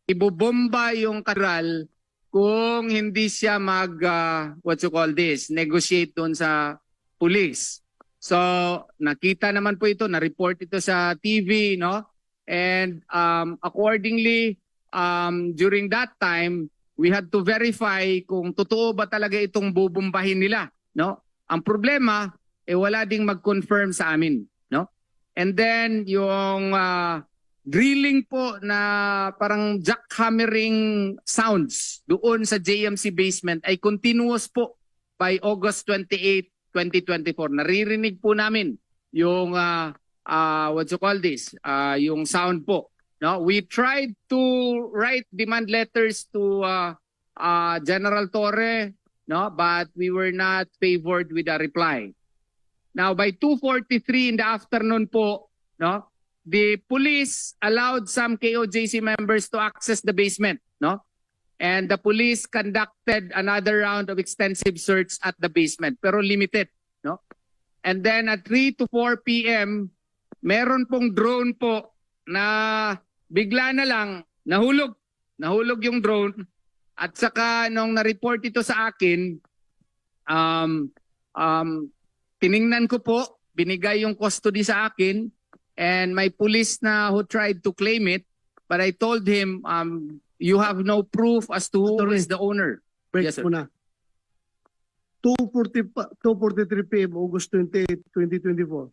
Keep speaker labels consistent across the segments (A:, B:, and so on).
A: ibobomba yung katedral kung hindi siya negotiate doon sa police. So, nakita naman po ito, na-report ito sa TV, no? And accordingly, during that time, we had to verify kung totoo ba talaga itong bubombahin nila, no? Ang problema, wala ding mag-confirm sa amin, no? And then, yung drilling po na parang jackhammering sounds doon sa JMC basement ay continuous po by August 28, 2024. Naririnig po namin yung yung sound po. No, we tried to write demand letters to General Torre, no, but we were not favored with a reply. Now by 2:43 in the afternoon po, no, the police allowed some KOJC members to access the basement, no? And the police conducted another round of extensive search at the basement, pero limited, no? And then at 3 to 4 p.m., meron pong drone po na bigla na lang nahulog. Nahulog yung drone. At saka nung na-report ito sa akin, tiningnan ko po, binigay yung custody sa akin, and my police na who tried to claim it, but I told him, you have no proof as to who is the owner.
B: Break
A: Yes, sir.
B: muna. 2:43 p.m. August 28, 2024.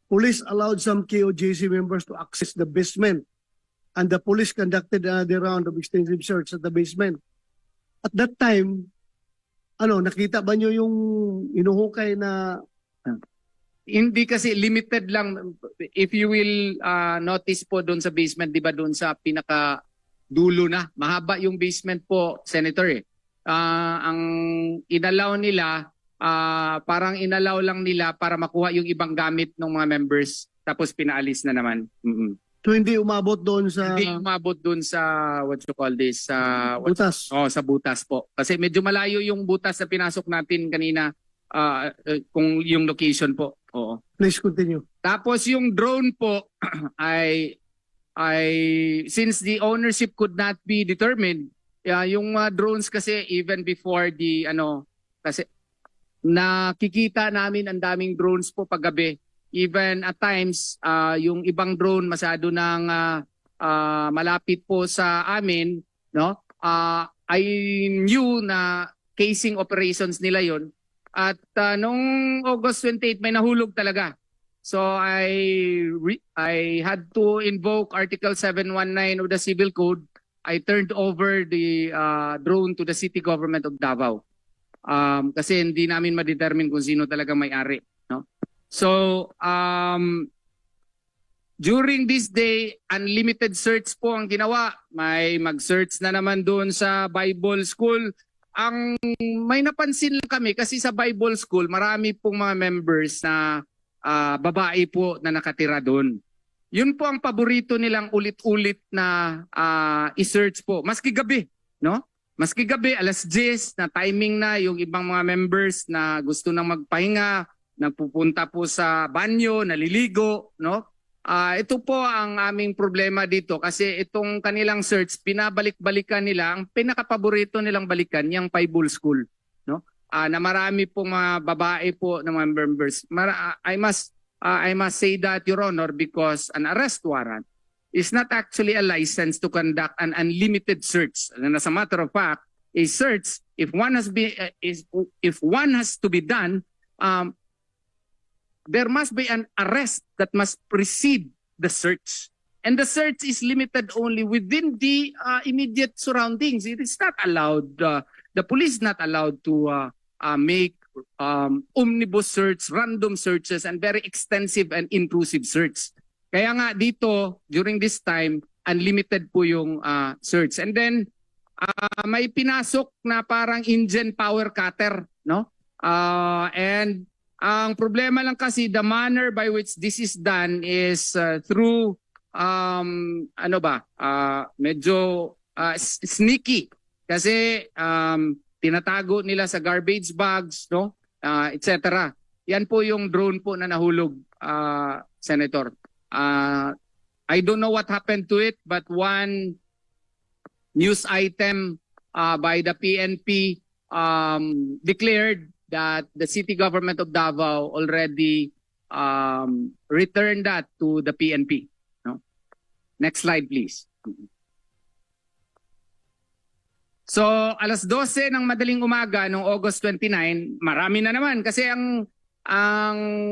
B: Police allowed some KOJC members to access the basement, and the police conducted another round of extensive search at the basement. At that time, nakita ba nyo yung inuhukay na
A: Hindi, kasi limited lang. If you will notice po doon sa basement, di ba doon sa pinaka dulo na, mahaba yung basement po, Senator. Ang inalaw nila, parang inalaw lang nila para makuha yung ibang gamit ng mga members, tapos pinaalis na naman.
B: so hindi umabot doon sa
A: Hindi umabot doon sa
B: butas?
A: sa butas po. Kasi medyo malayo yung butas na pinasok natin kanina, kung yung location po. Oo.
B: Please continue.
A: Tapos yung drone po ay since the ownership could not be determined, yung drones kasi even before kasi nakikita namin ang daming drones po paggabi. Even at times yung ibang drone masyado nang malapit po sa amin, no? I knew na casing operations nila yon. At nung August 28 may nahulog talaga. So I had to invoke Article 719 of the Civil Code. I turned over the drone to the city government of Davao. Kasi hindi namin ma-determine kung sino talaga may-ari, no? So during this day, unlimited search po ang ginawa. May mag-search na naman doon sa Bible School. Ang may napansin lang kami kasi sa Bible School, marami pong mga members na babae po na nakatira doon. Yun po ang paborito nilang ulit-ulit na i-search po. Maski gabi, no? Maski gabi, alas 10 na timing na yung ibang mga members na gusto nang magpahinga, nagpupunta po sa banyo, naliligo, no? Ito po ang aming problema dito kasi itong kanilang search, pinabalik-balikan nila, ang pinakapaborito nilang balikan, yung Bible School, no? Na marami pong mga babae po ng mga members. I must say that, Your Honor, because an arrest warrant is not actually a license to conduct an unlimited search. And as a matter of fact, a search, if one has to be done, there must be an arrest that must precede the search. And the search is limited only within the immediate surroundings. It is not allowed, the police is not allowed to make omnibus search, random searches, and very extensive and intrusive search. Kaya nga dito, during this time, unlimited po yung search. And then, may pinasok na parang engine power cutter, no? And ang problema lang kasi, the manner by which this is done is through medyo sneaky. Kasi tinatago nila sa garbage bags, no? Etc. Yan po yung drone po na nahulog, Senator. I don't know what happened to it, but one news item by the PNP declared that the city government of Davao already returned that to the PNP. No? Next slide, please. So, alas 12 ng madaling umaga noong August 29, marami na naman kasi ang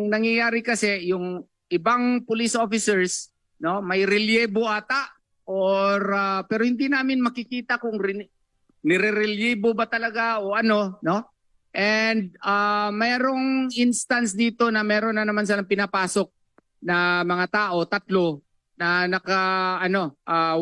A: nangyayari kasi yung ibang police officers, no, may relyebo ata or pero hindi namin makikita kung nire-relyebo ba talaga o ano, no? And mayroong instance dito na meron na naman silang pinapasok na mga tao, 3 na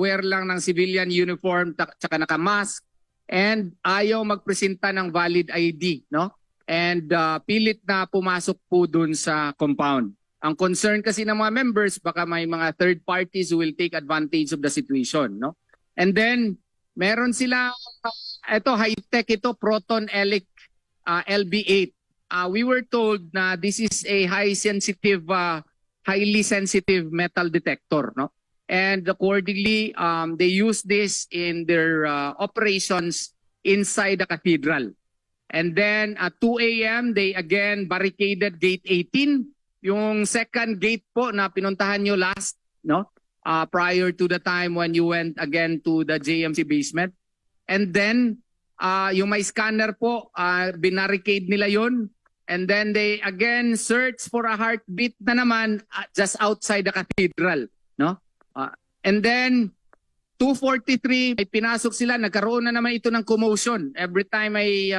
A: wear lang ng civilian uniform tsaka naka-mask and ayaw magpresenta ng valid ID, no? And pilit na pumasok po dun sa compound. Ang concern kasi ng mga members, baka may mga third parties who will take advantage of the situation, no? And then meron sila high-tech ito, Proton Elic LB8. We were told na this is a highly sensitive metal detector, no? And accordingly, they use this in their operations inside the cathedral. And then at 2 a.m., they again barricaded gate 18, yung second gate po na pinuntahan nyo last, no? Prior to the time when you went again to the JMC basement. And then yung may scanner po, binarricade nila yun. And then they again search for a heartbeat na naman just outside the cathedral, no? And then 2:43 ay pinasok sila, nagkaroon na naman ito ng commotion every time ay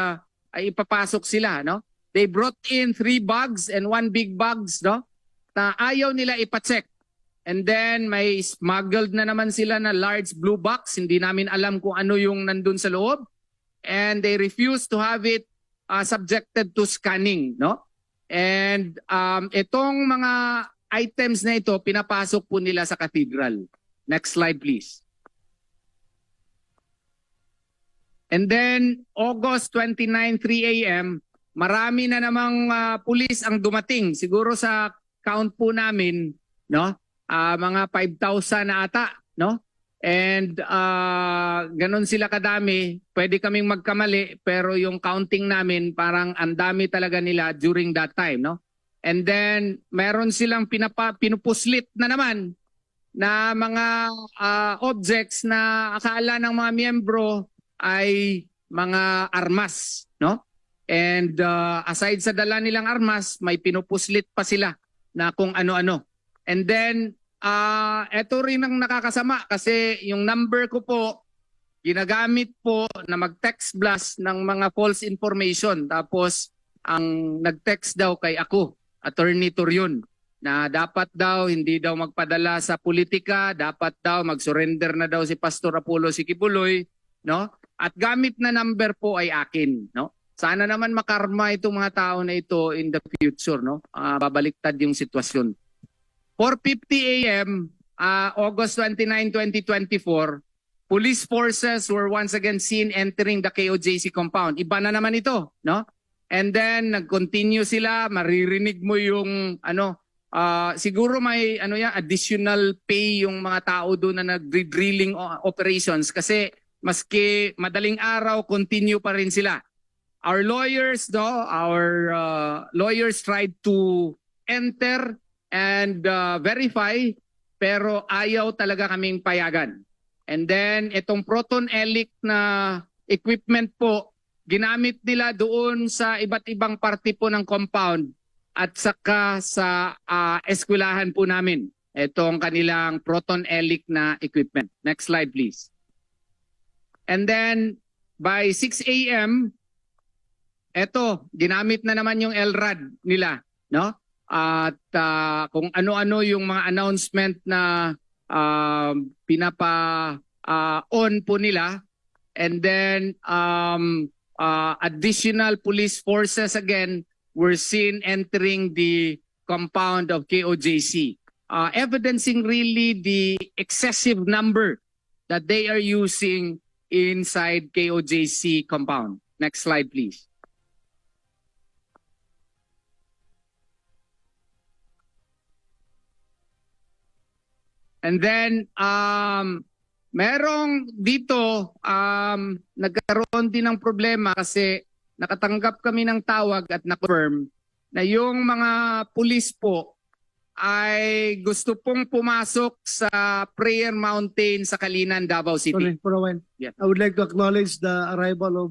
A: ipapasok sila, no? They brought in 3 bags and 1 big bags, no? Na ayaw nila ipa-check. And then may smuggled na naman sila na large blue box, hindi namin alam kung ano yung nandun sa loob. And they refused to have it subjected to scanning, no? And itong mga items na ito pinapasok po nila sa cathedral. Next slide, please. And then August 29, 3 a.m., marami na namang pulis ang dumating. Siguro sa count po namin, no? Mga 5,000 na ata, no? And ganun sila kadami. Pwede kaming magkamali pero yung counting namin parang ang dami talaga nila during that time, no? And then meron silang pinupuslit na naman na mga objects na akala ng mga miyembro ay mga armas, no? And aside sa dala nilang armas, may pinupuslit pa sila na kung ano-ano. And then eto rin ang nakakasama kasi yung number ko po ginagamit po na mag-text blast ng mga false information. Tapos ang nag-text daw kay ako, Attorney Torion, na dapat daw hindi daw magpadala sa politika, dapat daw mag-surrender na daw si Pastor Apollo Sikipuloy, no? At gamit na number po ay akin, no? Sana naman makarma itong mga tao na ito in the future, no? Babaliktad yung sitwasyon. 4:50 a.m. August 29, 2024, police forces were once again seen entering the KOJC compound. Iba na naman ito, no? And then nag-continue sila, maririnig mo yung siguro may additional pay yung mga tao doon na nag-drilling operations kasi maski madaling araw continue pa rin sila. Our lawyers tried to enter and verify pero ayaw talaga kaming payagan. And then itong Proton Elic na equipment po ginamit nila doon sa iba't ibang parte po ng compound at saka sa eskwelahan po namin. Itong kanilang Proton Elic na equipment. Next slide please. And then by 6 a.m. eto, ginamit na naman yung LRAD nila, no? At kung ano-ano yung mga announcement na pinapa-on po nila. And then additional police forces again were seen entering the compound of KOJC, evidencing really the excessive number that they are using inside KOJC compound. Next slide, please. And then Merong dito, nagkaroon din ng problema kasi nakatanggap kami ng tawag at na-confirm na yung mga pulis po ay gusto pong pumasok sa Prayer Mountain sa Kalinan, Davao City.
B: Sorry, for a while.
A: Yeah.
B: I would like to acknowledge the arrival of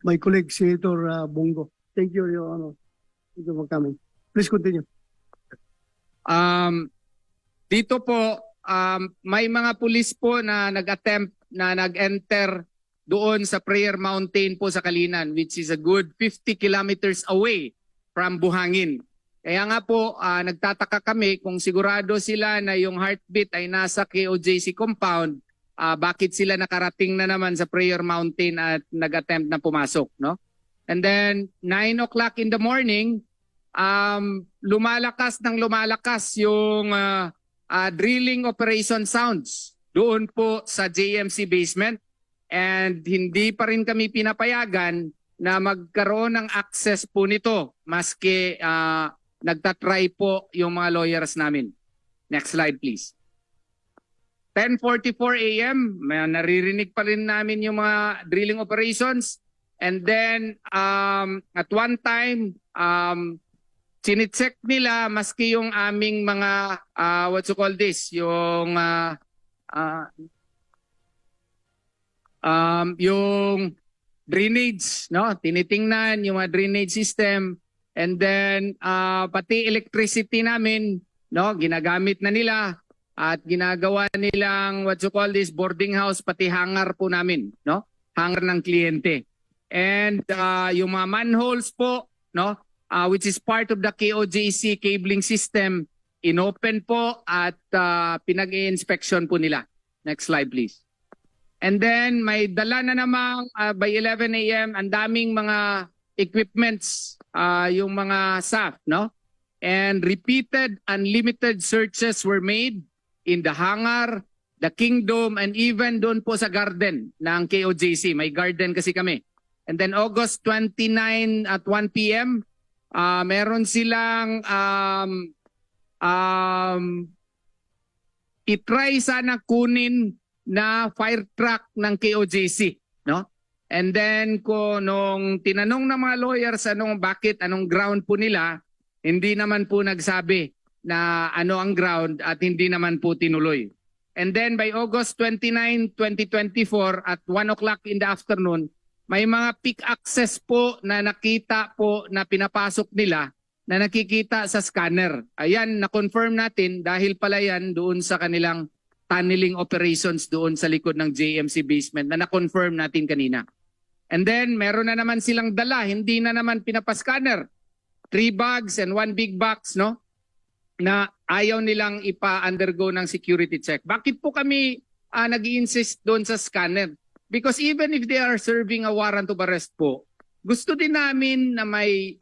B: my colleague, Senator Bongo. Thank you, Your Honor. Thank you for coming. Please continue.
A: Dito po, may mga pulis po na nag-attempt na nag-enter doon sa Prayer Mountain po sa Kalinan, which is a good 50 kilometers away from Buhangin. Kaya nga po, nagtataka kami kung sigurado sila na yung heartbeat ay nasa KOJC compound, bakit sila nakarating na naman sa Prayer Mountain at nag-attempt na pumasok, no? And then 9 o'clock in the morning, lumalakas yung drilling operation sounds doon po sa JMC basement, and hindi pa rin kami pinapayagan na magkaroon ng access po nito maski nagtatry po yung mga lawyers namin. Next slide please. 10:44 a.m. naririnig pa rin namin yung mga drilling operations, and then at one time sinicheck nila maski yung aming mga what you call this, yung drainage, no? Tinitingnan yung mga drainage system, and then pati electricity namin, no, ginagamit na nila at ginagawa nilang what you call this, boarding house, pati hangar po namin, no? Hangar ng kliyente. And yung mga manholes po, no, which is part of the KOJC cabling system, inopen po at pinag-i-inspection po nila. Next slide please. And then may dala na namang by 11 a.m. ang daming mga equipments, yung mga SAF, no? And repeated unlimited searches were made in the hangar, the kingdom, and even doon po sa garden ng KOJC. May garden kasi kami. And then August 29 at 1 p.m., meron silang itry sana kunin na fire truck ng KOJC, no? And then nung tinanong ng mga lawyers anong ground po nila, hindi naman po nagsabi na ano ang ground at hindi naman po tinuloy. And then by August 29, 2024 at 1 o'clock in the afternoon, may mga peak access po na nakita po na pinapasok nila na nakikita sa scanner. Ayan, na-confirm natin dahil pala yan doon sa kanilang tunneling operations doon sa likod ng JMC basement na na-confirm natin kanina. And then meron na naman silang dala, hindi na naman pinapascanner. 3 bags and 1 big box, no? Na ayaw nilang ipa-undergo ng security check. Bakit po kami nag-i-insist doon sa scanner? Because even if they are serving a warrant of arrest po, gusto din namin na may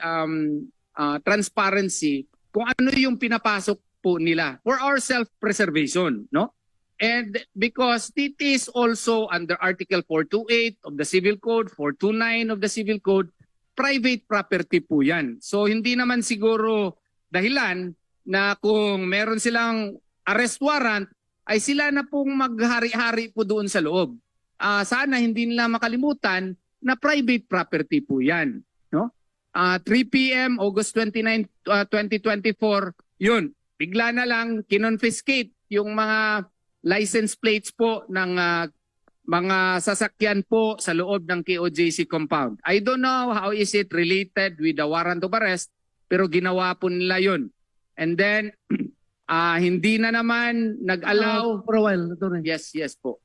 A: transparency kung ano yung pinapasok po nila for our self-preservation, no? And because it is also under Article 428 of the Civil Code, 429 of the Civil Code, private property po yan. So hindi naman siguro dahilan na kung meron silang arrest warrant, ay sila na pong maghari-hari po doon sa loob. Sana hindi nila makalimutan na private property po yan, no? 3 p.m. August 29, 2024, yun, bigla na lang kinonfiscate yung mga license plates po ng mga sasakyan po sa loob ng KOJC compound. I don't know how is it related with the warrant of arrest, pero ginawa po nila yun. And then, hindi na naman nag-allow.
B: For a while, Atty.
A: Yes po.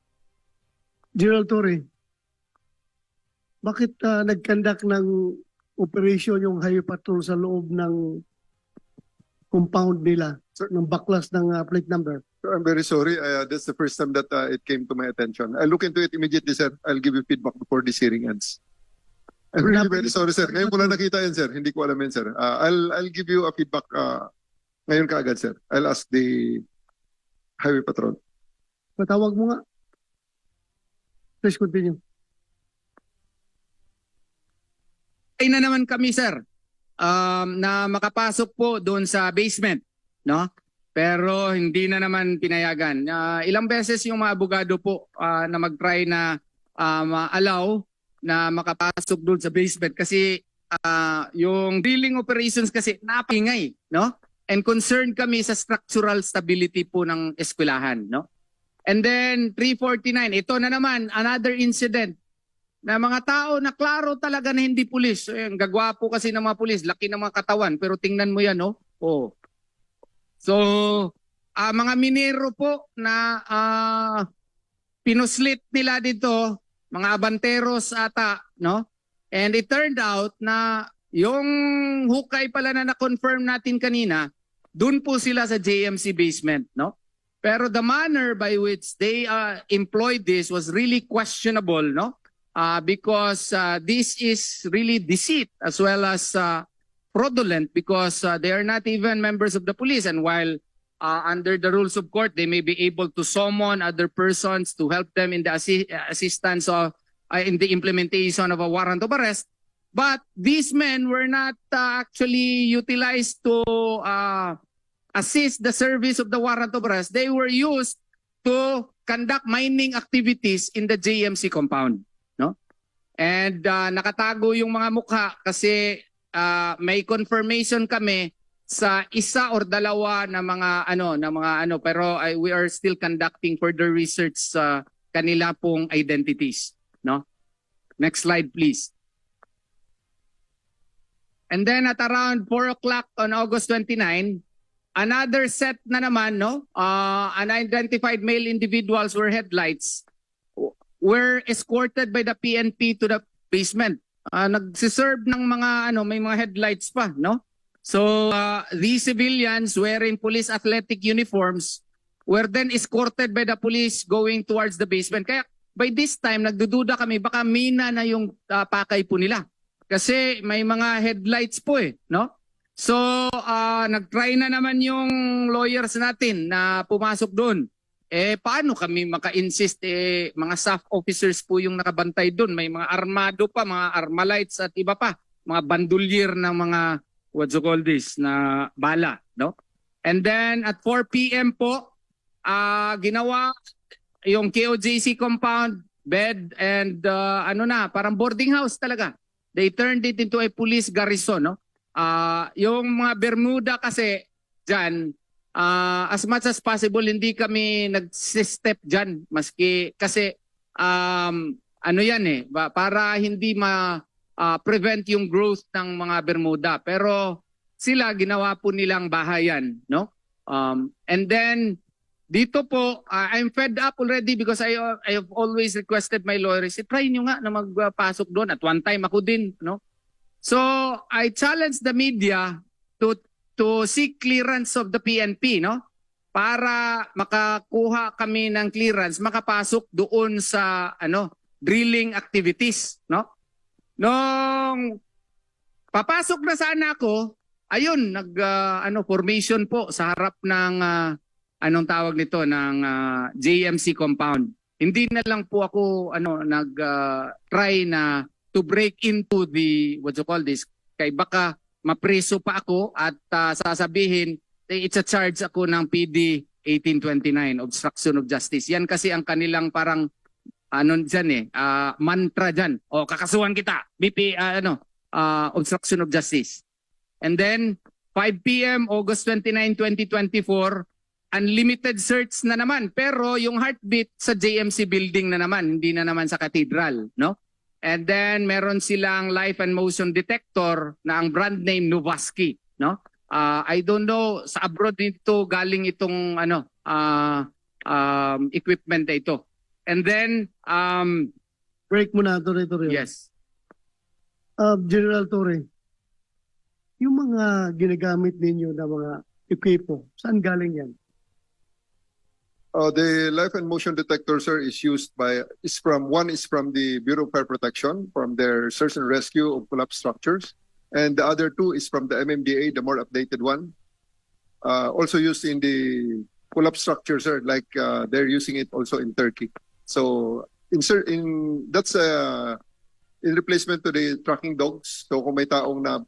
B: General Torre, bakit nag-conduct ng operation yung highway patrol sa loob ng compound nila, ng baklas ng plate number?
C: Sir, I'm very sorry. That's the first time that it came to my attention. I'll look into it immediately, sir. I'll give you feedback before this hearing ends. I'm really very sorry, sir. Ngayon ko lang nakita yan, sir. Hindi ko alam yan, sir. I'll give you a feedback ngayon kaagad, sir. I'll ask the highway patrol.
B: Patawag mo nga. Please continue.
A: Ay na naman kami, sir, na makapasok po doon sa basement, no? pero hindi na naman pinayagan. Ilang beses yung mga abogado po na mag-try na ma-allow na makapasok doon sa basement kasi yung drilling operations kasi napingay, no? And concerned kami sa structural stability po ng eskwelahan, no? And then 349, ito na naman another incident na mga tao na klaro talaga na hindi pulis. Ang gagwapo kasi ng mga pulis, laki ng mga katawan, pero tingnan mo yan, no? Oh. So, mga minero po na pinuslit nila dito, mga abanteros ata, no? And it turned out na yung hukay pala na na-confirm natin kanina, dun po sila sa JMC basement, no? Pero the manner by which they employed this was really questionable, no? Because this is really deceit as well as fraudulent because they are not even members of the police, and while under the rules of court they may be able to summon other persons to help them in the assistance of in the implementation of a warrant of arrest, but these men were not actually utilized to assist the service of the warrant of arrest. They were used to conduct mining activities in the JMC compound, no? And nakatago yung mga mukha kasi may confirmation kami sa isa or dalawa na mga ano pero we are still conducting further research sa kanila pong identities, no? Next slide please. And then at around 4 o'clock on August 29, another set na naman, no? Unidentified male individuals were headlights were escorted by the PNP to the basement. Nagsiserve ng mga may mga headlights pa, no? So these civilians wearing police athletic uniforms were then escorted by the police going towards the basement. Kaya by this time nagdududa kami baka mina na yung pakay po nila. Kasi may mga headlights po no? So nag-try na naman yung lawyers natin na pumasok doon. Paano kami maka-insist mga staff officers po yung nakabantay doon, may mga armado pa, mga armalites at iba pa, mga bandolier ng mga what you call this na bala, no? And then at 4 PM po ginawa yung KOJC compound bed and parang boarding house talaga. They turned it into a police garrison, no? Yung mga Bermuda kasi diyan as much as possible hindi kami nag-step diyan maski kasi para hindi prevent yung growth ng mga Bermuda, pero sila ginawa po nilang bahayan, no? And then dito po I'm fed up already because I have always requested my lawyers, try nyo nga na magpasok doon. At one time ako din, no? So I challenge the media to seek clearance of the PNP, no? Para makakuha kami ng clearance, makapasok doon sa drilling activities, no? Nung papasok na sana ako, ayun, formation po sa harap ng anong tawag nito ng JMC compound. Hindi na lang po ako try na to break into the what you call this, kay baka mapreso pa ako at sasabihin it's a charge ako ng PD 1829, obstruction of justice. Yan kasi ang kanilang parang mantra dyan. O kakasuhan kita, BP obstruction of justice. And then 5 PM August 29, 2024, unlimited search na naman, pero yung heartbeat sa JMC building na naman, hindi na naman sa cathedral, no? And then meron silang life and motion detector na ang brand name Novaski, no? I don't know sa abroad dito galing itong equipment na ito. And then
B: Break muna, Torre.
A: yes.
B: General Torre, yung mga ginagamit ninyo na mga equipo, saan galing yan?
C: The life and motion detector, sir, is from the Bureau of Fire Protection, from their search and rescue of collapsed structures, and the other two is from the MMDA, the more updated one, also used in the collapsed structures, sir, like they're using it also in Turkey. So that's in replacement to the tracking dogs. So kung may taong na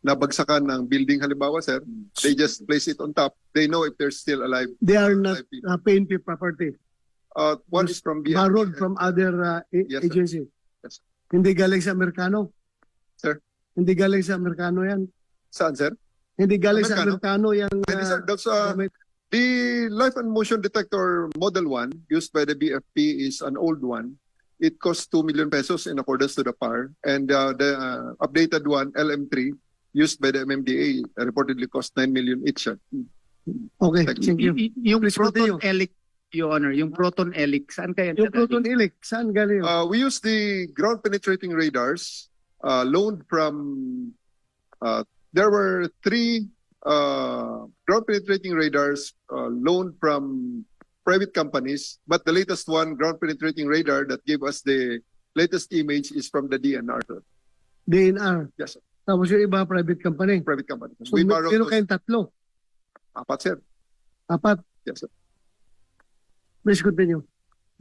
C: nabagsakan ng building halimbawa, sir, they just place it on top. They know if they're still alive.
B: They are not
C: Alive people.
B: PNP property.
C: One is from BNP.
B: Borrowed from other
C: Yes, sir.
B: agency.
C: Yes.
B: Hindi galing sa Amerikano.
C: Sir?
B: Hindi galing sa Amerikano yan.
C: Saan, sir?
B: Hindi galing sa
C: Amerikano?
B: Amerikano yung
C: Hindi, sir. That's,
B: gamit.
C: the life and motion detector Model 1 used by the BFP is an old one. It costs 2 million pesos in accordance to the PAR. And the updated one, LM3, used by the MMDA, reportedly cost 9 million each.
B: Okay,
C: Thank
B: thank you.
A: Yung
B: Please
A: Proton
B: continue.
A: Elic, Your Honor, yung Proton Elic, saan kaya?
B: Yung Proton Elic, saan galing?
C: We use the ground penetrating radars loaned from, there were 3 ground penetrating radars loaned from private companies, but the latest one, ground penetrating radar that gave us the latest image is from the DNR, sir.
B: DNR.
C: Yes, sir.
B: Tapos yung iba, private company.
C: Private company.
B: So,
C: We borrowed
B: meron
C: those,
B: kayong tatlo.
C: 4, sir.
B: Apat.
C: Yes, sir.
B: Please continue.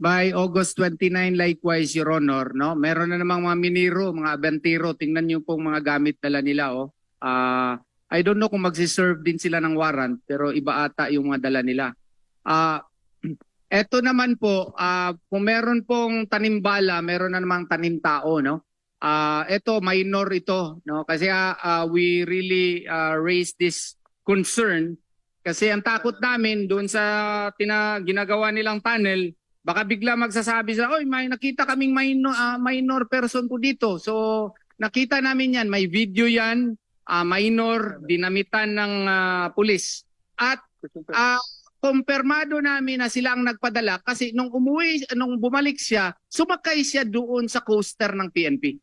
A: By August 29, likewise, Your Honor, no? Meron na namang mga miniro, mga abantiro. Tingnan niyo pong mga gamit nila, oh. I don't know kung magsiserve din sila ng warrant, pero iba ata yung mga dala nila. Eto naman po, kung meron pong tanimbala, meron na namang tanim tao, no? Ito, minor ito, no? Kasi we really raise this concern kasi ang takot namin doon sa ginagawa nilang tunnel, baka bigla magsasabi sila, oy, may nakita kaming minor person po dito. So, nakita namin yan, may video yan, minor, dinamitan ng pulis. At kumpirmado namin na sila ang nagpadala kasi nung bumalik siya, sumakay siya doon sa coaster ng PNP.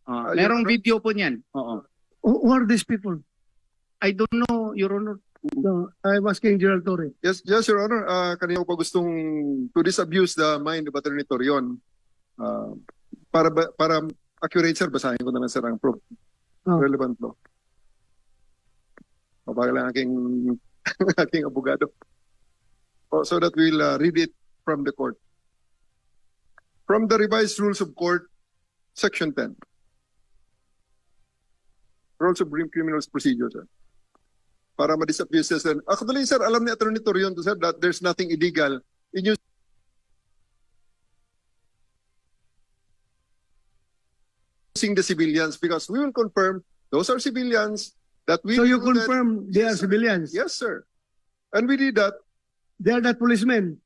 A: Merong video po niyan. Oo.
B: Who are these people?
A: I don't know, Your Honor.
B: No, I'm asking General Torre.
C: Yes, Your Honor. Kanina ko pa gustong to disabuse the mind of Attorney Torion. Para accurate, sir, basahin ko naman, sir, ang relevant law. Mabagay lang aking abogado. So that we'll read it from the court. From the revised rules of court, section 10. Rules of criminal procedure, sir. Para ma-disabuse, sir. Actually, sir, alam ni Attorney Torion, sir, that there's nothing illegal in using the civilians because we will confirm those are civilians that we...
B: So you
C: included-
B: confirm they are
C: Yes, sir.
B: civilians?
C: Yes, sir. And we did that.
B: They are not policemen?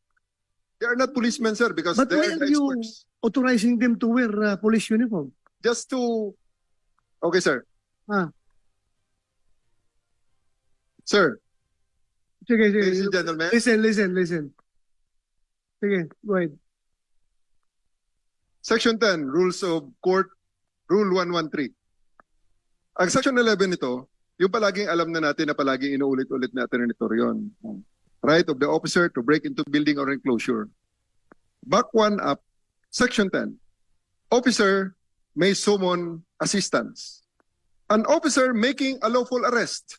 C: They are not policemen, sir, because
B: But
C: they
B: why
C: are
B: are you
C: experts.
B: authorizing them to wear police uniform?
C: Just to... Okay, sir. Sir,
B: Sige,
C: ladies
B: sige.
C: and gentlemen,
B: Listen. Sige, go ahead.
C: Section 10, Rules of Court, Rule 113. Ang Section 11 nito, yung palaging alam na natin na palaging inuulit-ulit natin ni Torion. Right of the officer to break into building or enclosure. Back one up, Section 10. Officer may summon assistance. An officer making a lawful arrest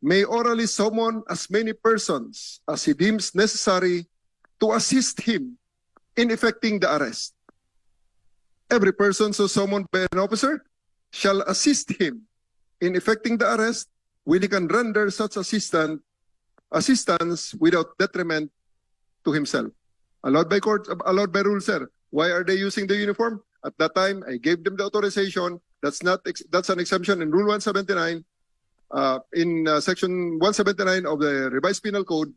C: may orally summon as many persons as he deems necessary to assist him in effecting the arrest. Every person so summoned by an officer shall assist him in effecting the arrest when he can render such assistance without detriment to himself. Allowed by court, allowed by rule, sir. Why are they using the uniform? At that time, I gave them the authorization. That's an exemption in Rule 179, in Section 179 of the Revised Penal Code,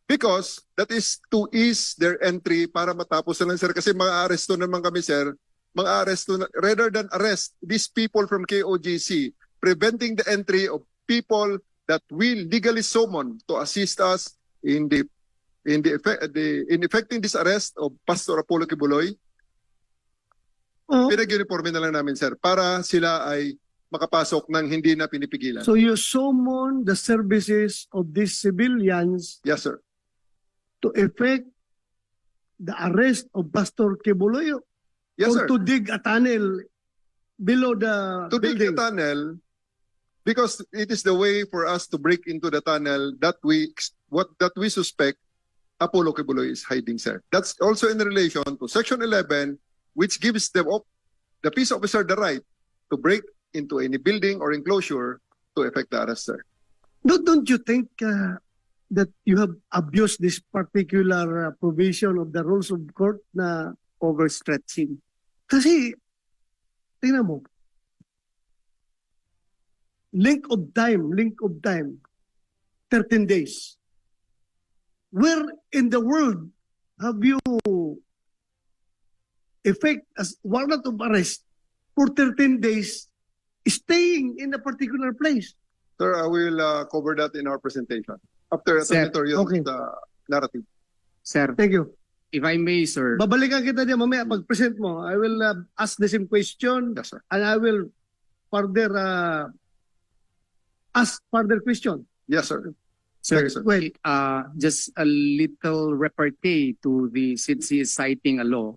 C: because that is to ease their entry para matapos na lang, sir. Kasi mga aresto naman kami, sir. Mga aresto, rather than arrest these people from KOGC, preventing the entry of people that we legally summon to assist us in effecting this arrest of Pastor Apollo Kibuloy. Pinag-uniforme na lang namin, sir, para sila ay makapasok ng hindi na pinipigilan.
B: So you summon the services of these civilians
C: Yes, sir.
B: to effect the arrest of Pastor Kibuloy
C: Yes,
B: or
C: sir.
B: to dig a tunnel below the
C: To dig the
B: building?
C: tunnel, because it is the way for us to break into the tunnel that we suspect Apollo Kibuloy is hiding, sir. That's also in relation to Section 11, which gives the peace officer the right to break into any building or enclosure to effect the arrest, sir.
B: Don't you think that you have abused this particular provision of the rules of court na
A: Overstretching.
B: kasi tingnan mo, link of time, 13 days. Where in the world have you effect as warrant of arrest for 13 days staying in a particular place?
C: Sir, I will cover that in our presentation after
A: Sir,
C: editorial
B: okay.
C: narrative.
A: Sir,
B: Thank you.
A: if I may, sir.
B: Babalikan kita diyan mamaya pag-present mo. I will ask the same question
C: Yes, sir.
B: and I will further ask further question.
C: Yes, sir.
A: Sir,
C: Thank you, sir.
B: Wait.
A: just a little repartee to the, since he is citing a law,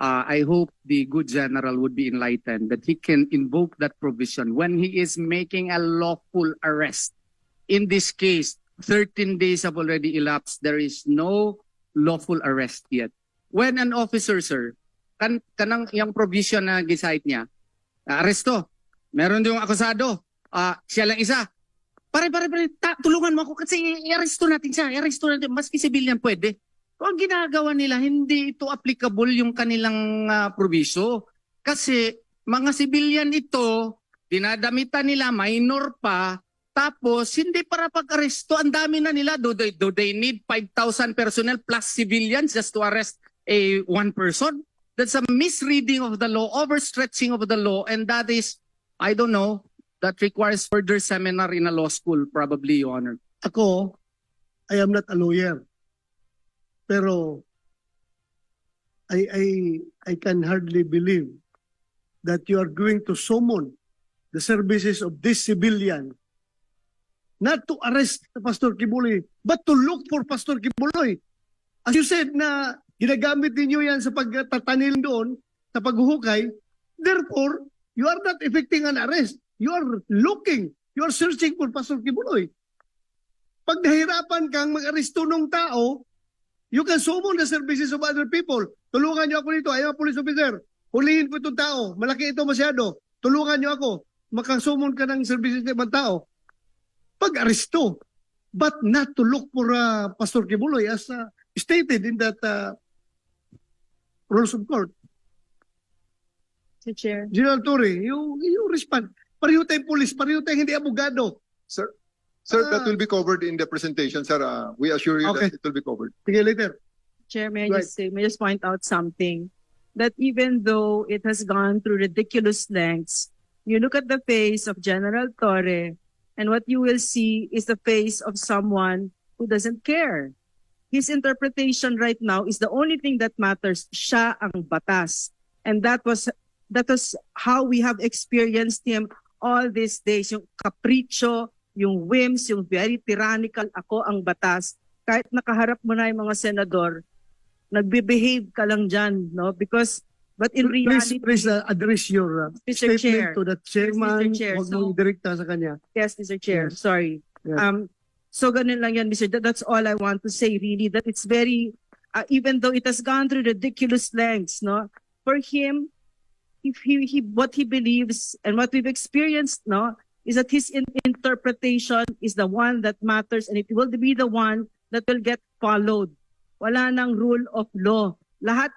A: I hope the good general would be enlightened that he can invoke that provision when he is making a lawful arrest. In this case, 13 days have already elapsed. There is no lawful arrest yet. When an officer, sir, kanang yung provision na gisite niya, aresto, meron yung akusado, siya lang isa. Pare, tulungan mo ako kasi i-aresto natin siya, maski civilian pwede. Kung ang ginagawa nila, hindi ito applicable yung kanilang proviso. Kasi mga civilian ito, dinadamitan nila, minor pa, tapos hindi para pag-aresto, ang dami na nila. Do they need 5,000 personnel plus civilians just to arrest one person? That's a misreading of the law, overstretching of the law, and that is, I don't know, that requires further seminar in a law school, probably, Your Honor.
B: Ako, I am not a lawyer. Pero I can hardly believe that you are going to summon the services of this civilian not to arrest Pastor Kibuloy, but to look for Pastor Kibuloy. As you said na ginagamit ninyo yan sa pagtatanil doon, sa paghuhukay, therefore, you are not effecting an arrest. You are looking, you are searching for Pastor Kibuloy. Pag nahirapan kang mag-aresto ng tao, you can summon the services of other people. Tulungan niyo ako dito, ayaw police officer. Hulihin ko itong tao, malaki ito masyado. Tulungan niyo ako, makasummon ka ng services ng ibang tao. Pag-aresto, but not to look for Pastor Kibuloy as stated in that rules of court.
D: Mr. Chair.
B: General Torre, you respond. Pareho tayong police, pareho tayong hindi abogado.
C: Sir, that will be covered in the presentation, sir. We assure you
B: Okay.
C: that it will be covered.
B: Sige, later.
D: Chair, may I
B: Right.
D: just say, may I just point out something? That even though it has gone through ridiculous lengths, you look at the face of General Torre, and what you will see is the face of someone who doesn't care. His interpretation right now is the only thing that matters. Siya ang batas. And that was how we have experienced him all these days. Yung kapritsyo, yung whims, yung very tyrannical, ako ang batas. Kahit nakaharap mo na yung mga senador, nagbe-behave ka lang dyan, no? But in reality,
B: Please address your
D: Mr.
B: statement
D: Chair.
B: to the chairman.
D: Mr. Chair,
B: Huwag mong direkta sa kanya.
D: yes, Mr. Chair,
B: Yes.
D: sorry.
B: Yes.
D: So ganun lang yan, Mr. That's all I want to say, really, that it's very, even though it has gone through ridiculous lengths, no? For him, if he what he believes and what we've experienced, no, is that his interpretation is the one that matters, and it will be the one that will get followed. Wala nang rule of law. Lahat